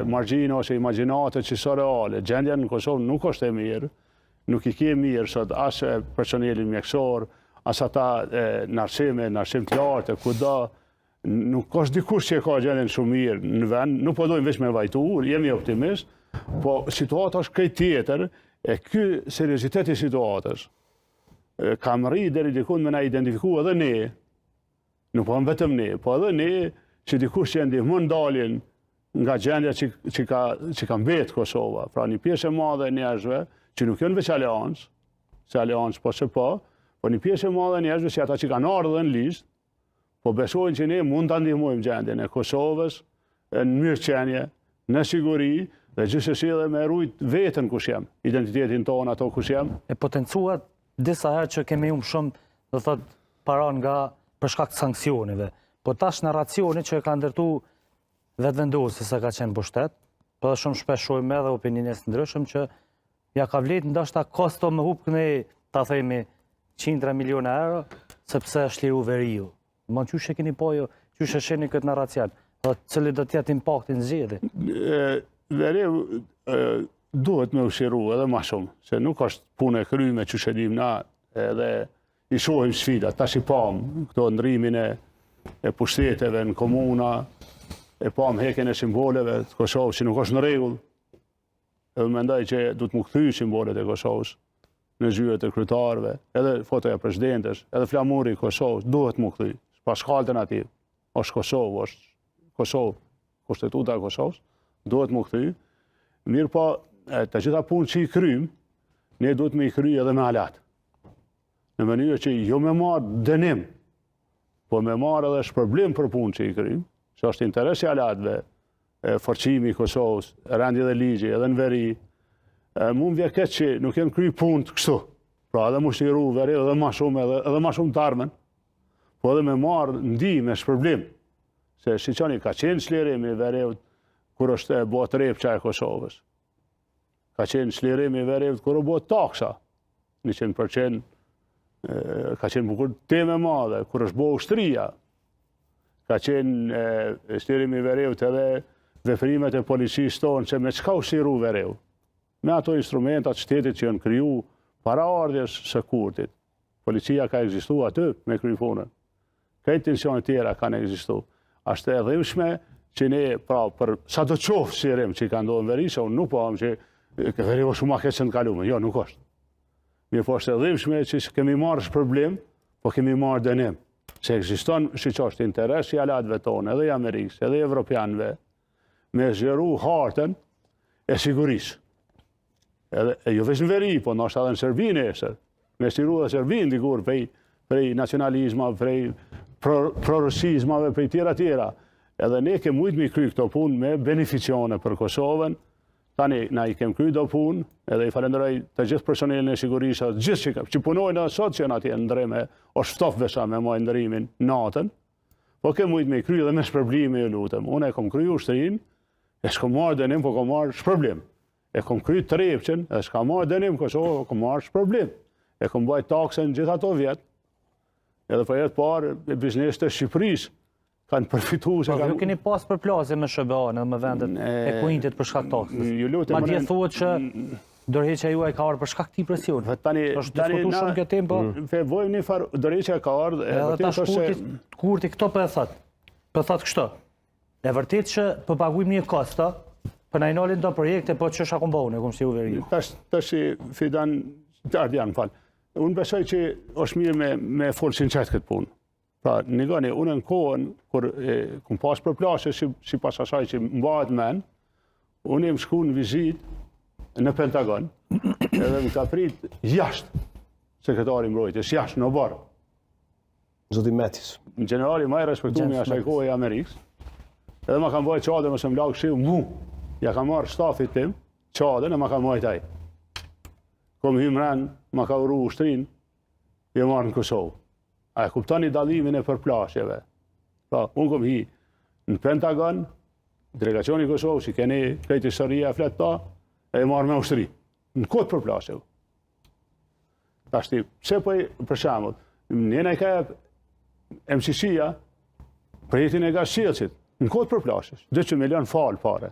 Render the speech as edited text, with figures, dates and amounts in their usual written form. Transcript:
margjina ose imagjinate që së reale. Gjendja në Kosovë nuk është e mirë, nuk i ke mirë sot as personelin mjekësor, as ata në arsim të lartë, kudo. Nuk është dikush që e ka gjendjen shumë mirë në vend, nuk po dojmë veç me vajtu, jemi optimist, po situata është krejt tjetër, e ky serioziteti situatës kam rri deri dikun me na identifiku edhe ne, nuk po vetëm ne, po edhe ne që dikush që ndihmon daljen nga gjendja që ka mbetë Kosova, pra një pjesë e madhe e njerëzve që nuk janë veç aleancë, se aleancë po se po një pjesë e madhe e njerëzve që ata që kanë ardhur në listë, po besojnë që ne mund të ndihmojmë gjendjen e Kosovës në mirëqenie, në siguri, dhe gjithsesi edhe me rujt vetën kush jam, identitetin tonë ato kush jam. E potencuat disa herë që kemi shumë, do thot, para nga për shkak të sanksioneve, po tash narracioni që e ka ndërtu vetëvendosi se ka qenë pushtet, po dhe shumë shpesh shohim edhe opiniones të ndryshëm që ja ka vlet ndoshta kosto me hub këne, ta themi 100 miliona euro, sepse është liru veriu. Ma qyshe keni pojo, qyshe sheni këtë narracion, dhe cili do tjetë impaktin zgjedi? Veriu duhet me ushiru edhe ma shumë, se nuk është punë e kryme që shedim na edhe i shohim sfidat, tash i pam këto ndrimin e pushteteve në komuna, e pam heken e simboleve të Kosovës që nuk është në rregull, edhe mendoj që du të më kthy simbolet e Kosovës në zyret e kryetarëve, edhe fotoja e presidentes, edhe flamuri i Kosovës, duhet më kthy, pas ka alternativë, është Kosovë, është Kosovë, Konstituta e Kosovës, duhet më kthy. Mirë po, të gjitha punë që i krymë, ne duhet me i kry edhe me alat. Në mënyrë që jo me marë dënim, po me marë edhe shpërblim për punë që i krymë, që është interesi alatve, forcimi i Kosovës, rendi dhe ligji, edhe në veri, mund vje këtë që nuk jenë kry punë të kështu. Pra edhe mu shtiru veri edhe ma shumë të armen, po edhe me marë ndihmë e shpërblim. Se shiqoni ka qenë shlirimi i verevët kur është e bëhet repqa e Kosovës. Ka qenë shlirimi i verevët kur është bëhet taksa, 100%, ka qenë bukur teme madhe, kur është bëhet ushtria. Ka qenë shlirimi i verevët edhe veprimet e policisë tonë, që me qka u shiru verevë. Me ato instrumentat shtetit që janë kriju para ardhjes së kurtit. Policia ka egzistu aty me kryu punën. Këtë tensionet tjera kanë egzistu. Ashtë e dhimshme që ne, pra, për sa do qofë shirim që i ka ndohën veri, se unë nuk po am që veri o shumë a këtë që në kalume. Jo, nuk është. Mirë po është e dhimshme që kemi marrë shpërblim, po kemi marrë dënim. Se egziston, që është interes i alatve tonë, edhe i Amerikës, edhe i Evropianve, me zgjeru hartën e sigurisë. E jo veç në veri, po nështë edhe në Serbinë esër. Me stiru dhe Serbinë dikur prej nacionalizma, prej prorusizmave, prej tjera. Edhe ne kem mujtë mi kry këto punë me beneficione për Kosovën. Tani, na i kem kry do punë, edhe i falenderoj të gjithë personelin e sigurisë, gjithë që punojnë edhe sot që në atje ndrime, o shtof vesha me moj ndrimin natën, po kem mujtë mi kry edhe me shpërblimi e lutëm. Unë e kom kry ushtrin, e s'kom marrë dënim, po kom marrë shpërblim. E kom kry të repqen, e s'ka marrë dënim Kosovë, kom marrë shpërblim. E kom bajt taksën gjithë ato vjetë, edhe për jetë parë, biznes të Shqipërisë kanë përfitu se kanë... Ju keni pas përplasje me SBA-n edhe me vendet e kujntit për shkak taksës. Ma dje thuhet që dorëheqja juaj ka ardhur për shkak këtij presioni. Është diskutuar shumë kjo temë, po vojmë një farë dorëheqja ka ardhur, edhe tash kurti këto po e thot. Po thot kështu. E vërtet që po paguajmë një kosto, po na nolin do projekte, po ç'është akombone, kum si u veri. Tash Fidan Ardian fal. Unë besoj që është mirë me folë sinqert këtë punë. Pra, nigoni, unë në kohën, kur kum pas përplasje si pas asaj që mbahet men, unë jem shku në vizit në Pentagon, edhe më ka prit jashtë sekretari mbrojtjes, jashtë në barë. Zoti Metis. Në generali ma i respektumi asaj kohë e Amerikës, edhe ma kam bajt qade mëse më lagë shiu mu, ja kam marrë stafit tim, qadën e ma kam bajt aj. Kom hymren, ma ka uru ushtrin, je marrë në Kosovë. A e kuptoni dalimin e përplasjeve. Pra, unë kom hi në Pentagon, delegacioni Kosovë, si keni krejt historia e flet ta, e marrë me ushtri. Në kodë përplasjeve. Tashti, pse për shembull, njëna i ka MCC-ja, projektin e gasqilësit, në kodë përplasjes, 200 milion falë pare.